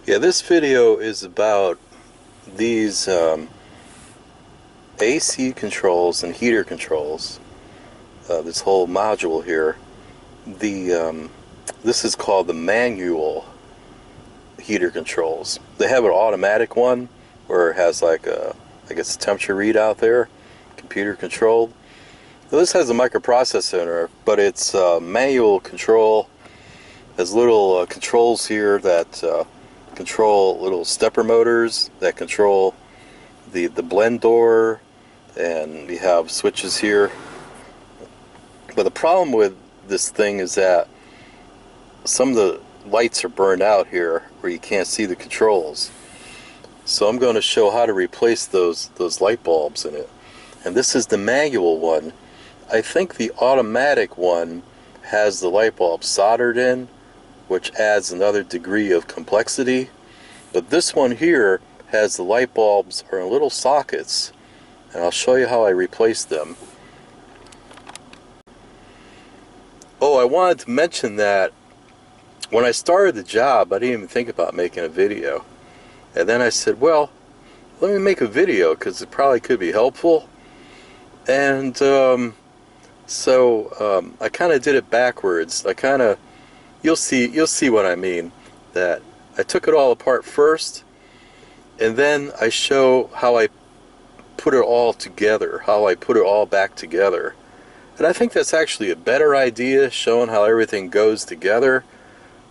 Yeah, this video is about these AC controls and heater controls. This whole module here. This is called the manual heater controls. They have an automatic one where it has like a, I guess, a temperature readout there, computer controlled. Now, this has a microprocessor in it, but it's manual control. Has little controls here that control little stepper motors that control the blend door, and we have switches here. But the problem with this thing is that some of the lights are burned out here where you can't see the controls. So I'm going to show how to replace those light bulbs in it. And this is the manual one. I think the automatic one has the light bulb soldered in, which adds another degree of complexity. But this one here has the light bulbs are in little sockets, and I'll show you how I replace them. Oh, I wanted to mention that when I started the job, I didn't even think about making a video. And then I said, well, let me make a video because it probably could be helpful. And so I kind of did it backwards. You'll see what I mean. That I took it all apart first, and then I show how I put it all together, how I put it all back together. And I think that's actually a better idea, showing how everything goes together.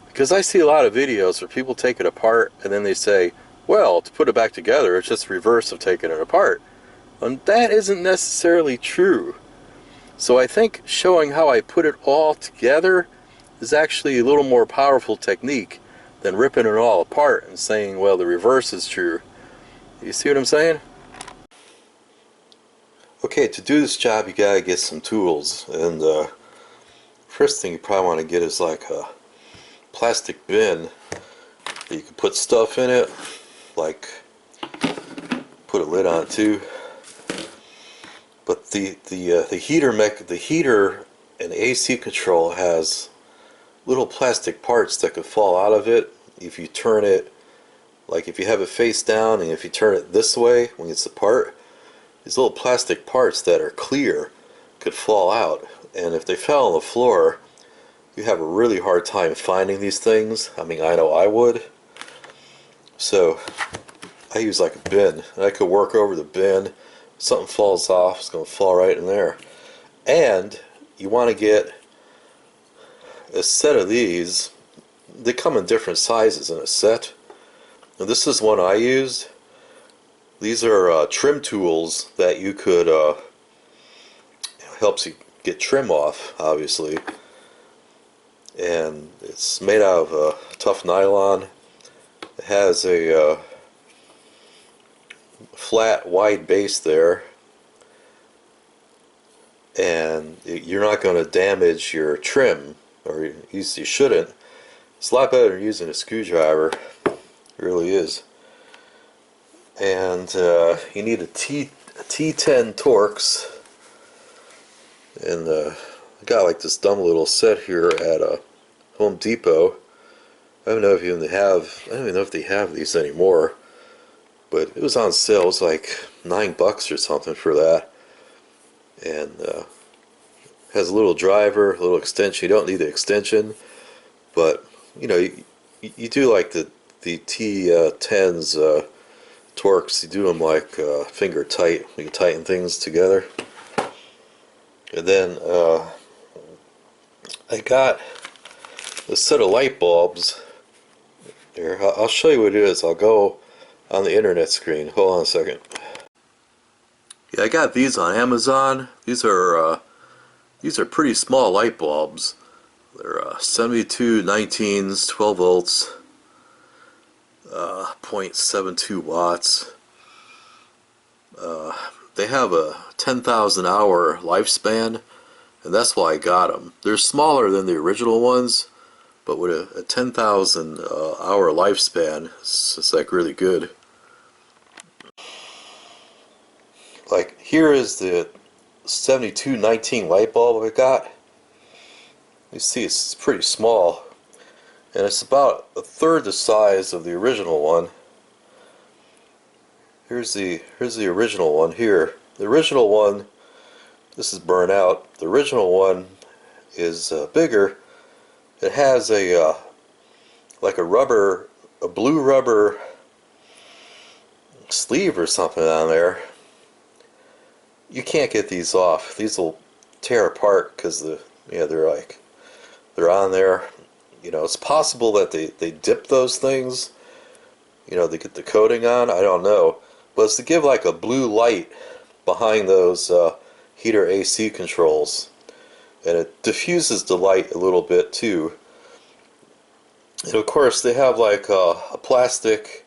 Because I see a lot of videos where people take it apart and then they say, well, to put it back together, it's just the reverse of taking it apart. And that isn't necessarily true. So I think showing how I put it all together is actually a little more powerful technique than ripping it all apart and saying, well, the reverse is true. You see what I'm saying? Okay, to do this job you gotta get some tools, and first thing you probably want to get is like a plastic bin that you can put stuff in it, like put a lid on too. But the heater and AC control has little plastic parts that could fall out of it if you turn it, like if you have it face down and if you turn it this way when it's apart. These little plastic parts that are clear could fall out, and if they fell on the floor, you have a really hard time finding these things. I mean, I know I would. So I use like a bin, and I could work over the bin. If something falls off, it's going to fall right in there. And you want to get a set of these. They come in different sizes in a set. And this is one I used. These are trim tools that you could, helps you get trim off, obviously. And it's made out of tough nylon. It has a flat, wide base there. And you're not going to damage your trim, or you shouldn't. It's a lot better than using a screwdriver. It really is. And you need a T10 Torx, and I got like this dumb little set here at Home Depot. I don't even know if they have these anymore, but it was on sale. It was like $9 or something for that, and has a little driver, a little extension. You don't need the extension, but you know, you do like the T10s. Torques, you do them like finger tight. You can tighten things together. And then I got a set of light bulbs. Here, I'll show you what it is. I'll go on the internet screen. Hold on a second. Yeah, I got these on Amazon. These are pretty small light bulbs. They're 7219s, 12 volts. 0.72 watts. They have a 10,000 hour lifespan, and that's why I got them. They're smaller than the original ones, but with a 10,000 hour lifespan, it's like really good. Like here is the 7219 light bulb I got. You see it's pretty small. and it's about a third the size of the original one. Here's the original one here. The original one, this is burnt out. The original one is bigger. It has a like a blue rubber sleeve or something on there. You can't get these off. These will tear apart because they're on there. You know, it's possible that they dip those things, you know, to get the coating on. I don't know, but it's to give like a blue light behind those heater AC controls, and it diffuses the light a little bit too. And of course, they have like a plastic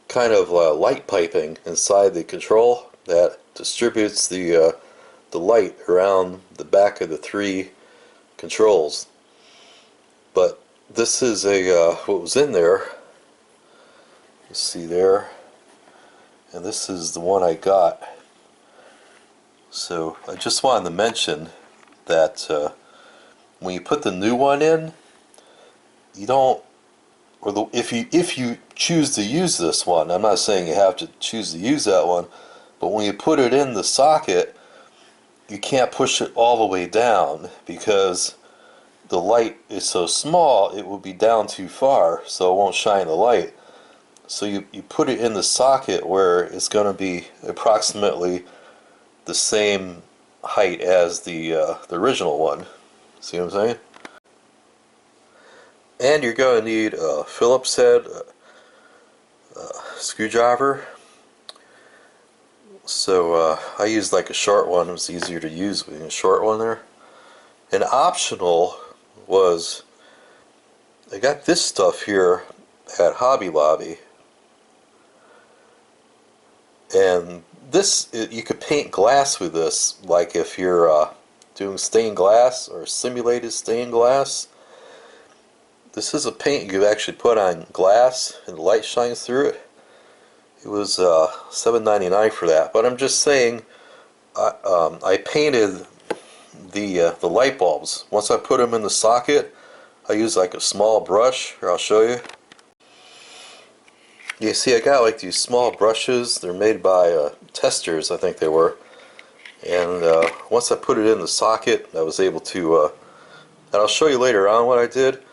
kind of light piping inside the control that distributes the light around the back of the three controls. But this is what was in there. You see there, and this is the one I got. So I just wanted to mention that when you put the new one in, you don't, if you choose to use this one, I'm not saying you have to choose to use that one, but when you put it in the socket, you can't push it all the way down because the light is so small it will be down too far, so it won't shine the light. So you put it in the socket where it's going to be approximately the same height as the original one. See what I'm saying? And you're going to need a Phillips head screwdriver. So I used like a short one. It was easier to use with a short one there. And optional was, I got this stuff here at Hobby Lobby. And this, you could paint glass with this, like if you're doing stained glass or simulated stained glass. This is a paint you actually put on glass and the light shines through it. It was $7.99 for that. But I'm just saying, I painted the light bulbs. Once I put them in the socket, I use like a small brush. Here, I'll show you. You see, I got like these small brushes. They're made by testers, I think they were. And once I put it in the socket, I was able to, and I'll show you later on what I did,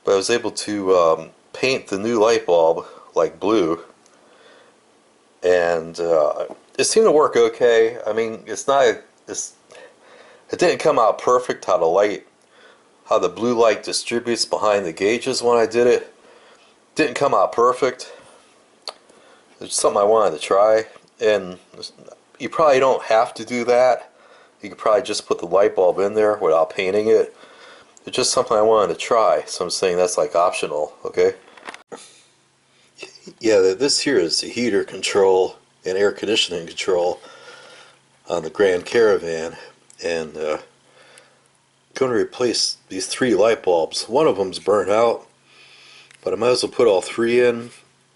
but I was able to paint the new light bulb like blue. And it seemed to work okay. I mean, it didn't come out perfect how the blue light distributes behind the gauges when I did it. Didn't come out perfect. It's something I wanted to try, and you probably don't have to do that. You could probably just put the light bulb in there without painting it. It's just something I wanted to try, so I'm saying that's like optional, okay? Yeah, this here is the heater control and air conditioning control on the Grand Caravan, and going to replace these 3 light bulbs. One of them's burnt out, but I might as well put all 3 in.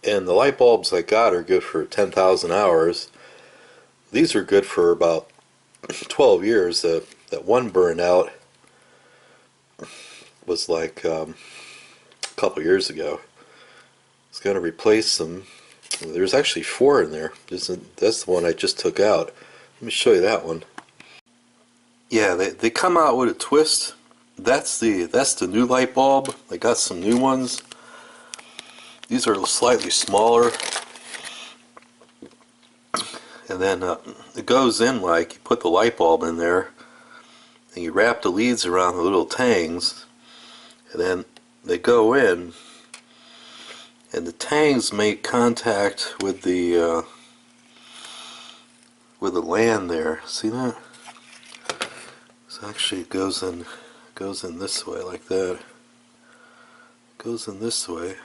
And the light bulbs I got are good for 10,000 hours. These are good for about 12 years. That one burned out was like a couple years ago. It's going to replace them. There's actually 4 in there. That's the one I just took out. Let me show you that one. Yeah, they come out with a twist. That's the new light bulb. I got some new ones. These are slightly smaller, and then it goes in like you put the light bulb in there, and you wrap the leads around the little tangs, and then they go in, and the tangs make contact with the land there. See that? So actually, it goes in this way like that. It goes in this way.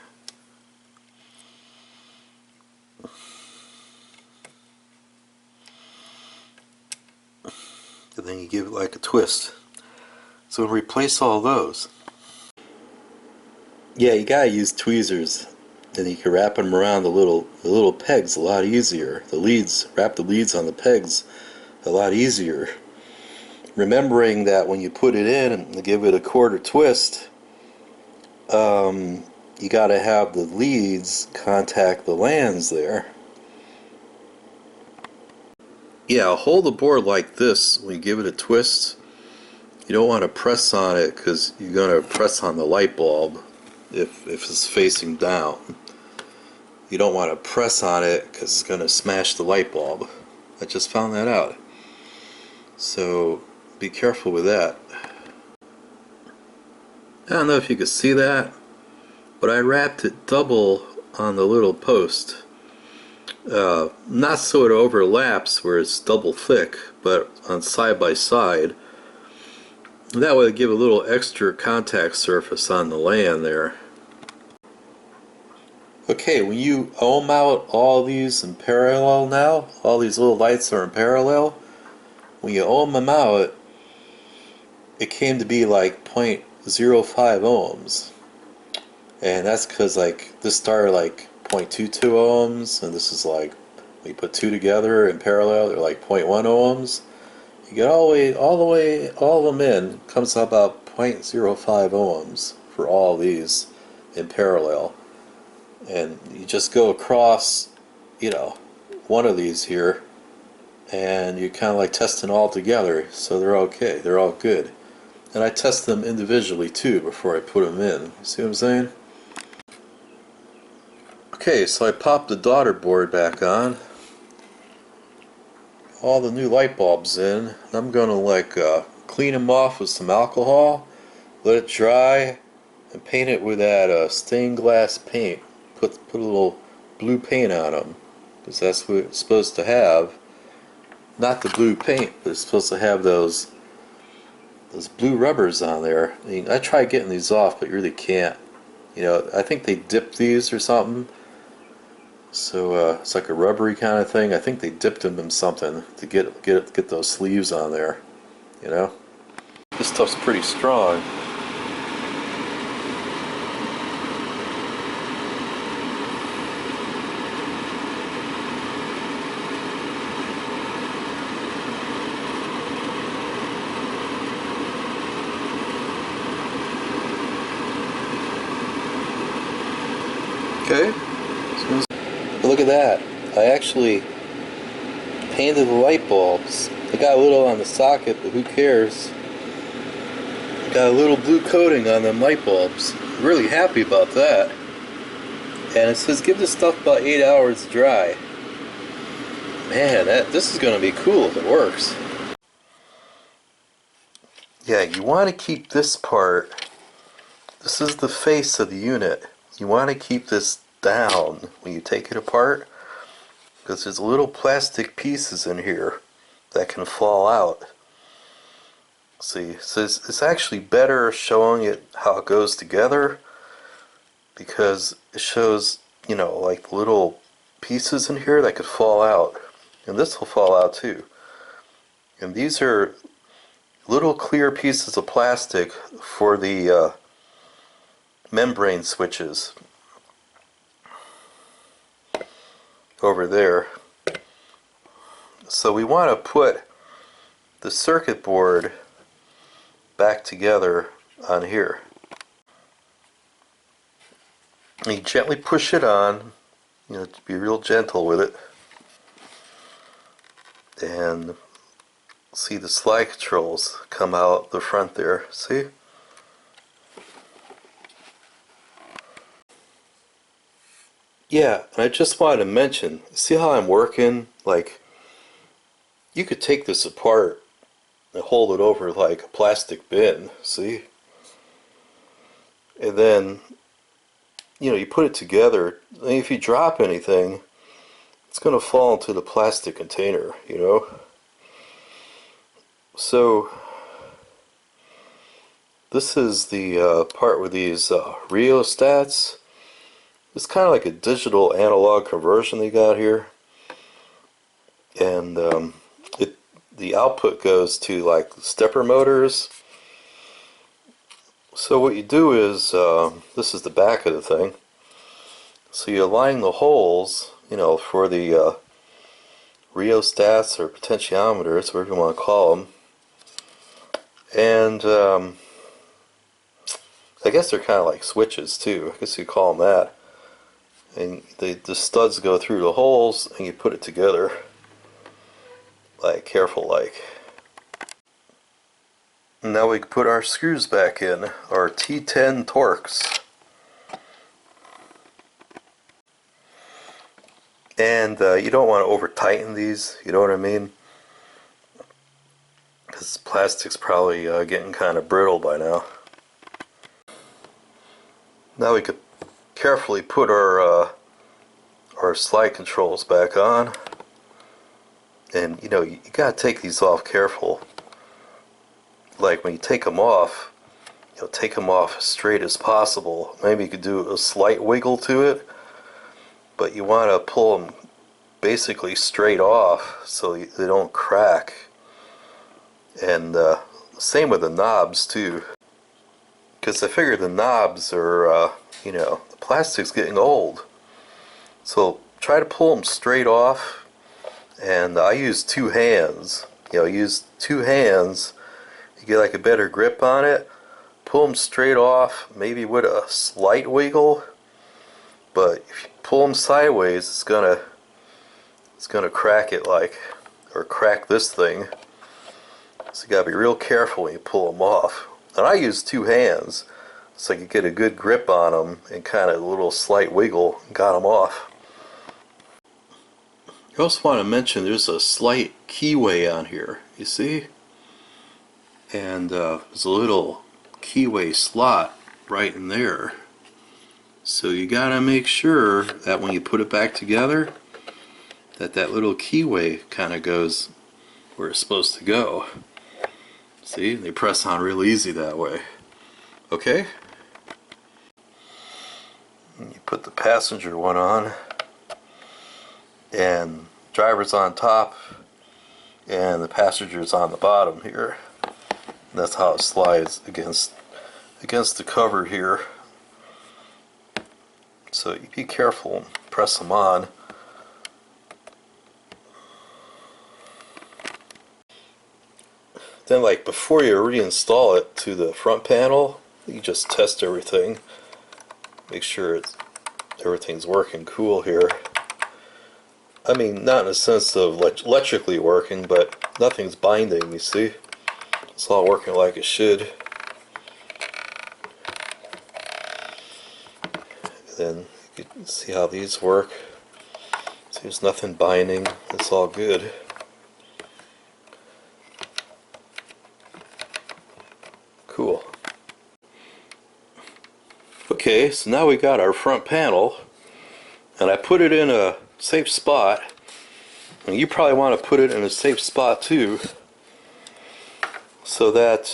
And then you give it like a twist. So replace all those. Yeah, you gotta use tweezers, and you can wrap them around the little pegs a lot easier. Wrap the leads on the pegs a lot easier. Remembering that when you put it in and give it a quarter twist, you got to have the leads contact the lands there. Yeah, hold the board like this when you give it a twist. You don't want to press on it because you're going to press on the light bulb if it's facing down. You don't want to press on it because it's going to smash the light bulb. I just found that out. So be careful with that. I don't know if you can see that, but I wrapped it double on the little post. Not so it overlaps where it's double thick, but on side by side. That way it'll give a little extra contact surface on the land there. Okay, when you ohm out all these in parallel now, all these little lights are in parallel, when you ohm them out, it came to be like 0.05 ohms. And that's because like this started like 0.22 ohms, and this is like, when you put two together in parallel, they're like 0.1 ohms. You get all of them in, comes up about 0.05 ohms for all these in parallel. And you just go across, one of these here, and you're kind of like testing all together, so they're okay, they're all good. And I test them individually too before I put them in. You see what I'm saying? Okay, so I popped the daughter board back on. All the new light bulbs in. I'm going to clean them off with some alcohol, let it dry, and paint it with that stained glass paint. Put a little blue paint on them, because that's what it's supposed to have. Not the blue paint, but it's supposed to have those blue rubbers on there. I mean, I tried getting these off, but you really can't. I think they dipped these or something. So it's like a rubbery kind of thing. I think they dipped them in something to get those sleeves on there. This stuff's pretty strong. Okay. Look at that. I actually painted the light bulbs. They got a little on the socket, but who cares? Got a little blue coating on them light bulbs. Really happy about that. And it says give this stuff about 8 hours dry. Man, this is going to be cool if it works. Yeah, you want to keep this part. This is the face of the unit. You want to keep this down when you take it apart, because there's little plastic pieces in here that can fall out. See, so it's actually better showing it how it goes together, because it shows, like little pieces in here that could fall out, and this will fall out too. And these are little clear pieces of plastic for the membrane switches over there. So we want to put the circuit board back together on here. And you gently push it on, to be real gentle with it. And see the slide controls come out the front there, see? Yeah, and I just wanted to mention, see how I'm working? Like, you could take this apart and hold it over like a plastic bin, see? And then, you put it together, and if you drop anything, it's going to fall into the plastic container, So, this is the part with these rheostats. It's kind of like a digital analog conversion they got here, and the output goes to like stepper motors. So what you do is, this is the back of the thing. So you align the holes, for the rheostats or potentiometers, whatever you want to call them, and I guess they're kind of like switches too. I guess you call them that. And the studs go through the holes and you put it together. Like, careful like. And now we can put our screws back in. Our T10 Torx. And you don't want to over tighten these, you know what I mean? Because plastic's probably getting kind of brittle by now. Now we could carefully put our slide controls back on. And you know, you gotta take these off careful. Like when you take them off, you know, take them off as straight as possible. Maybe you could do a slight wiggle to it, but you want to pull them basically straight off so they don't crack. And same with the knobs too, because I figure the knobs are, you know, the plastic's getting old. So try to pull them straight off, and I use two hands. You know, use two hands. You get like a better grip on it. Pull them straight off, maybe with a slight wiggle. But if you pull them sideways, it's gonna crack it, like, or crack this thing. So you gotta be real careful when you pull them off. And I use two hands, so you get a good grip on them and kind of a little slight wiggle and got them off. I also want to mention there's a slight keyway on here, you see? And there's a little keyway slot right in there. So you gotta make sure that when you put it back together, that little keyway kind of goes where it's supposed to go. See, they press on real easy that way. Okay? And you put the passenger one on, and driver's on top, and the passenger's on the bottom here. And that's how it slides against the cover here. So you be careful and press them on. Then, like, before you reinstall it to the front panel, you just test everything. Make sure everything's working cool here. I mean, not in the sense of electrically working, but nothing's binding, you see? It's all working like it should. And then you can see how these work. See, there's nothing binding. It's all good. Cool. Okay, so now we got our front panel, and I put it in a safe spot, and you probably want to put it in a safe spot too, so that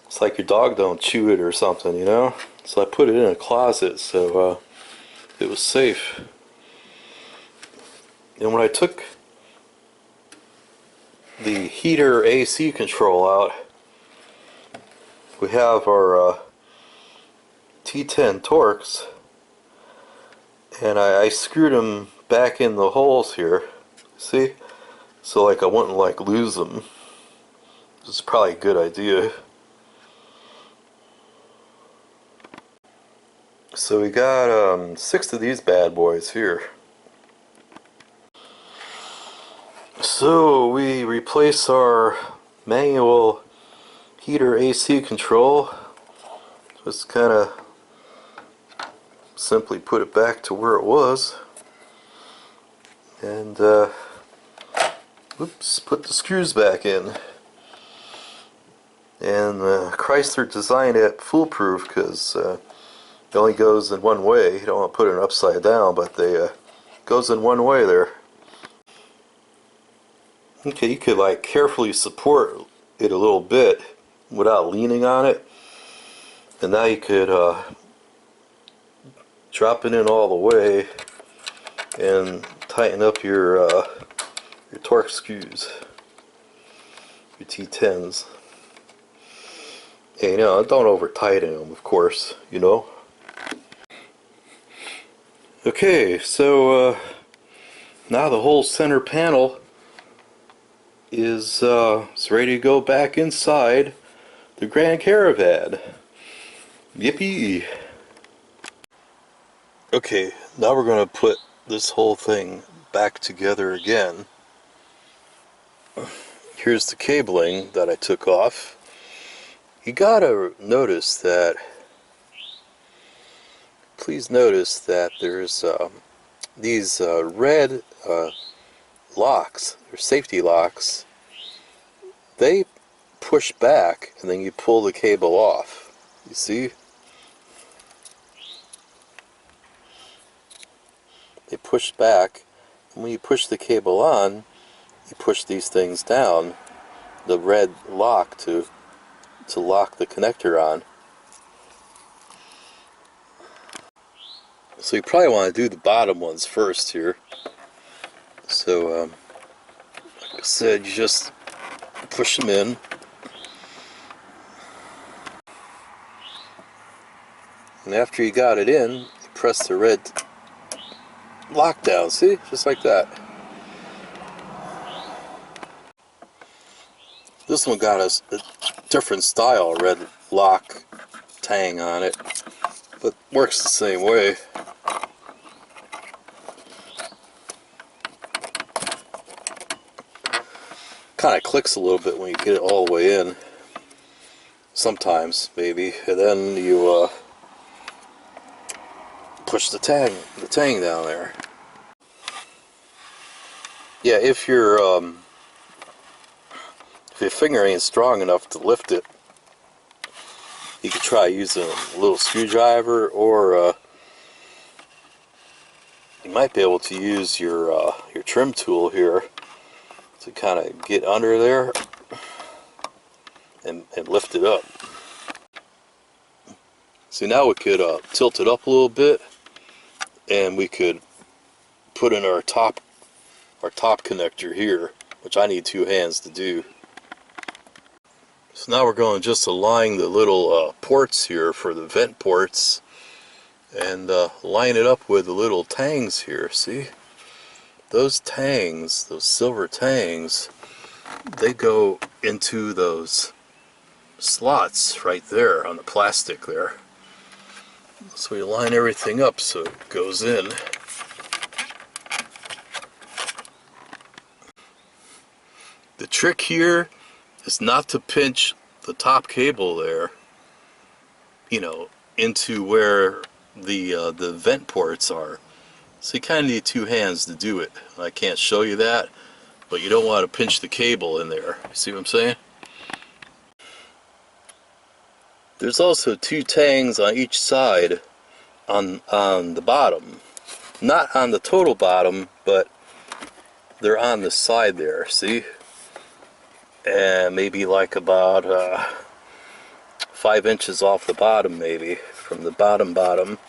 it's like your dog don't chew it or something, you know. So I put it in a closet so it was safe. And when I took the heater AC control out, we have our T10 Torx, and I screwed them back in the holes here, see, so like I wouldn't like lose them. This is probably a good idea. So we got 6 of these bad boys here. So we replace our manual heater AC control. Just kind of simply put it back to where it was, and oops, put the screws back in. And Chrysler designed it foolproof because it only goes in one way. You don't want to put it upside down, but they goes in one way there. Okay, you could like carefully support it a little bit without leaning on it, and now you could drop it in all the way and tighten up your Torx screws, your T10s. And, you know, don't over tighten them, of course, you know. Okay, so now the whole center panel is ready to go back inside the Grand Caravan. Yippee! Okay, now we're going to put this whole thing back together again. Here's the cabling that I took off. You gotta notice that, please notice that there's these red locks, or safety locks. They push back and then you pull the cable off. You see? They push back, and when you push the cable on, you push these things down, the red lock to lock the connector on. So you probably want to do the bottom ones first here. So like I said, you just push them in. And after you got it in, you press the red lock down, see? Just like that. This one got a different style red lock tang on it, but works the same way. Kind of clicks a little bit when you get it all the way in. Sometimes, maybe, and then you push the tang down there. Yeah, if your finger ain't strong enough to lift it, you could try using a little screwdriver, or you might be able to use your trim tool here to kind of get under there and lift it up. See, now we could tilt it up a little bit, and we could put in our top connector here, which I need 2 hands to do. So now we're going to just align the little ports here for the vent ports, and line it up with the little tangs here. See, those tangs, those silver tangs, they go into those slots right there on the plastic there. So we line everything up so it goes in. The trick here is not to pinch the top cable there, you know, into where the vent ports are. So you kind of need 2 hands to do it. I can't show you that, but you don't want to pinch the cable in there. See what I'm saying? There's also 2 tangs on each side on the bottom. Not on the total bottom, but they're on the side there, see? And maybe like about 5 inches off the bottom, maybe, from the bottom,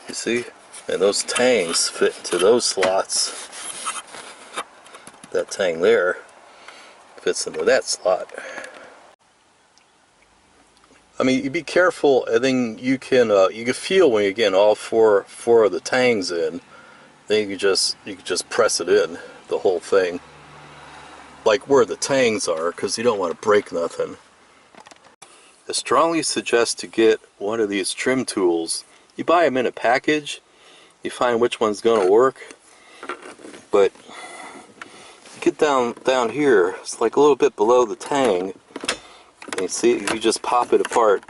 you see? And those tangs fit into those slots. That tang there fits into that slot. I mean, you be careful, and then you can feel when you're getting all four of the tangs in. Then you can just press it in, the whole thing, like where the tangs are, because you don't want to break nothing. I strongly suggest to get one of these trim tools. You buy them in a package, you find which one's going to work, but get down here, it's like a little bit below the tang. And you see, you just pop it apart.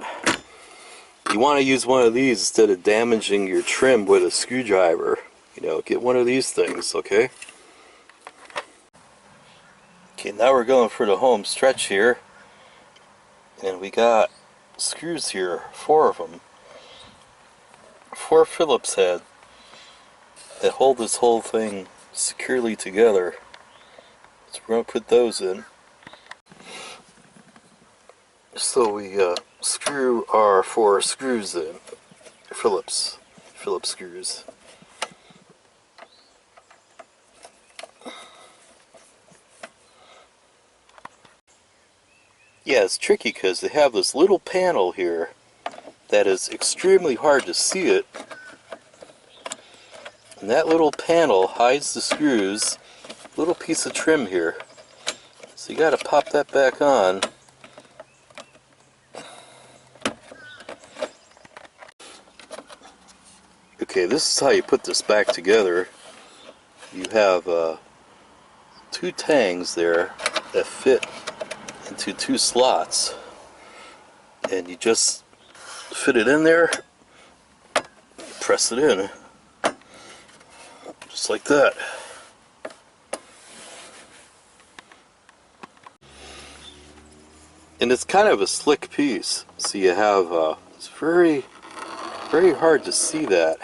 You want to use one of these instead of damaging your trim with a screwdriver. You know, get one of these things, okay? Okay, now we're going for the home stretch here. And we got screws here, 4 of them. 4 Phillips head that hold this whole thing securely together. So we're going to put those in. So we screw our 4 screws in, Phillips screws. Yeah, it's tricky because they have this little panel here that is extremely hard to see it. And that little panel hides the screws, little piece of trim here. So you got to pop that back on. Okay, this is how you put this back together. You have two tangs there that fit into two slots, and you just fit it in there, press it in, just like that. And it's kind of a slick piece, so you have it's very hard to see that,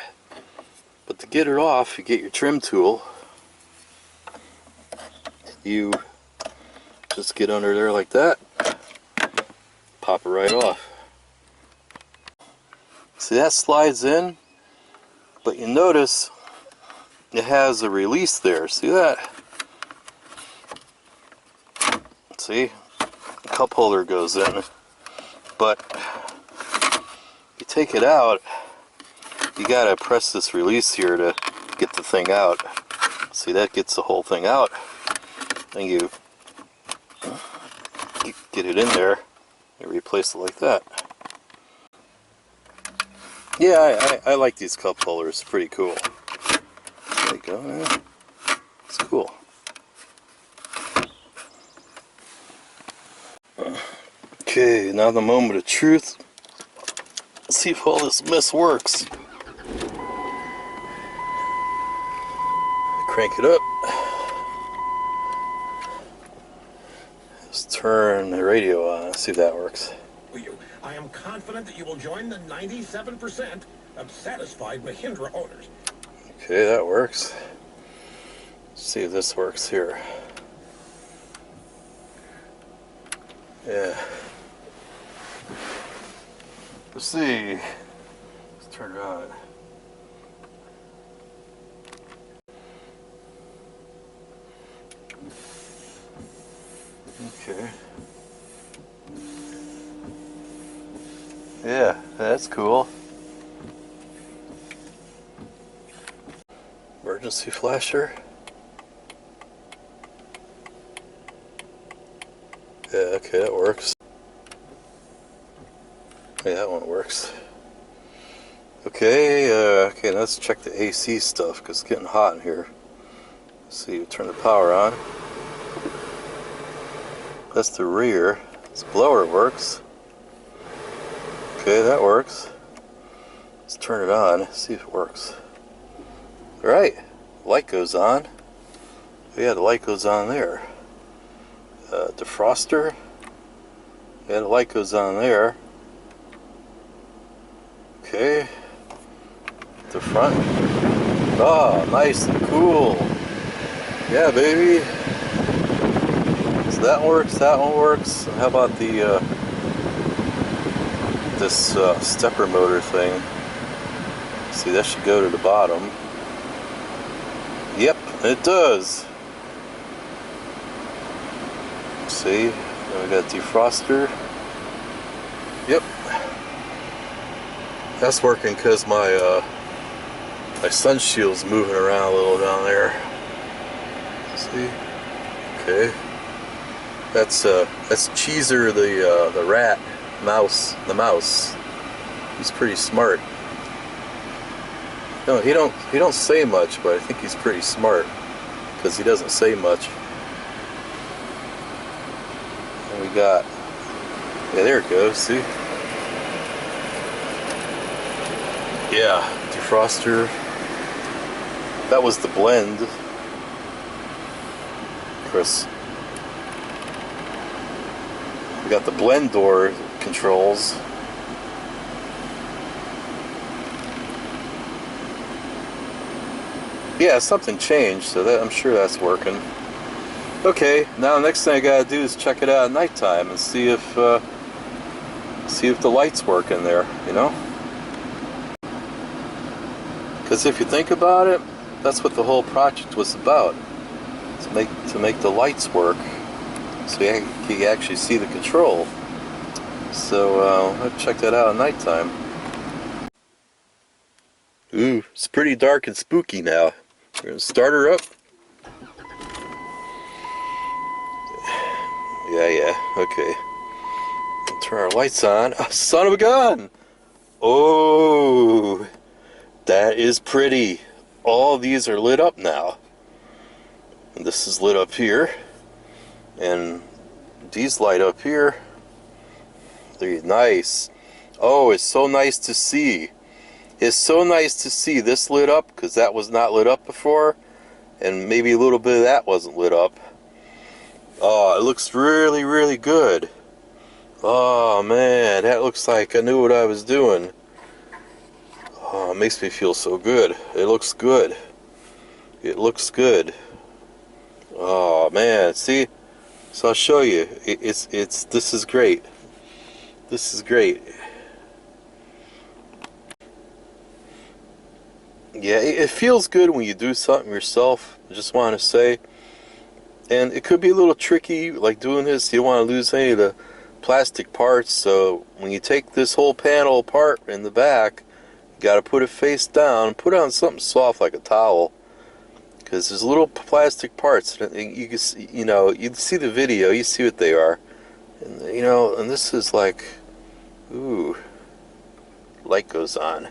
but to get it off, you get your trim tool. You just get under there like that, pop it right off. See, that slides in, but you notice it has a release there. See that? See? The cup holder goes in, but you take it out, you gotta press this release here to get the thing out. See, that gets the whole thing out. Then you get it in there and replace it like that. Yeah, I like these cup holders. Pretty cool. There you go. Yeah. It's cool. Okay, now the moment of truth. Let's see if all this mess works. Crank it up. Let's turn the radio on. Let's see if that works. I am confident that you will join the 97% of satisfied Mahindra owners. Okay, that works. Let's see if this works here. Yeah. Let's see. Let's turn it on. Okay. Yeah, that's cool. Emergency flasher. Yeah, okay, that works. Yeah, that one works. Okay, okay, let's check the AC stuff because it's getting hot in here. Let's see, turn the power on. That's the rear. This blower works. Okay, that works. Let's turn it on, see if it works. Alright, light goes on. Yeah, the light goes on there. Defroster. Yeah, the light goes on there. Okay. The front. Oh, nice and cool. Yeah, baby. So that works, that one works. How about the this stepper motor thing? See, that should go to the bottom. Yep, it does. See, then we got defroster. Yep, that's working because my my sun shield's moving around a little down there. See, okay, that's Cheezer the rat mouse. The mouse, he's pretty smart. No, he don't say much, but I think he's pretty smart because he doesn't say much. And we got, yeah, there it goes. See, yeah, defroster. That was the blend. Of course, we got the blend door controls. Yeah, something changed, so that, I'm sure that's working. Okay, now the next thing I gotta do is check it out at nighttime and see if the lights work in there, you know? Because if you think about it, that's what the whole project was about, to make the lights work, so you can actually see the control. So I'll check that out at nighttime. Ooh, it's pretty dark and spooky now. We're gonna start her up. Yeah, okay. Turn our lights on. Oh, son of a gun! Oh, That is pretty. All of these are lit up now. And this is lit up here. And these light up here. They're nice. Oh, it's so nice to see. It's so nice to see this lit up, because that was not lit up before. And maybe a little bit of that wasn't lit up. Oh, it looks really, really good. Oh man, that looks like I knew what I was doing. Oh, it makes me feel so good. It looks good. It looks good. Oh man, see? So I'll show you. This is great. This is great. Yeah, it feels good when you do something yourself, I just want to say. And it could be a little tricky, like doing this. You don't want to lose any of the plastic parts, so when you take this whole panel apart in the back, you got to put it face down, put it on something soft like a towel, because there's little plastic parts. You can see, you see the video, you see what they are, and and this is like, ooh, light goes on,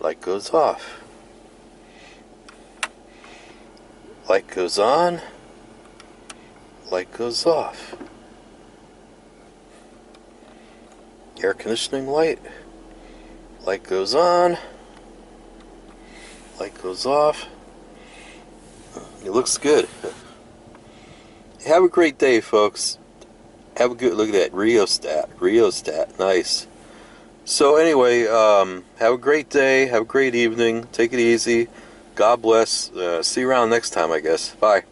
light goes off, light goes on, light goes off. Air conditioning light, light goes on, light goes off. It looks good. Have a great day, folks. Have a good look at that rheostat, nice. So anyway, have a great day, have a great evening, take it easy, God bless. See you around next time, I guess. Bye.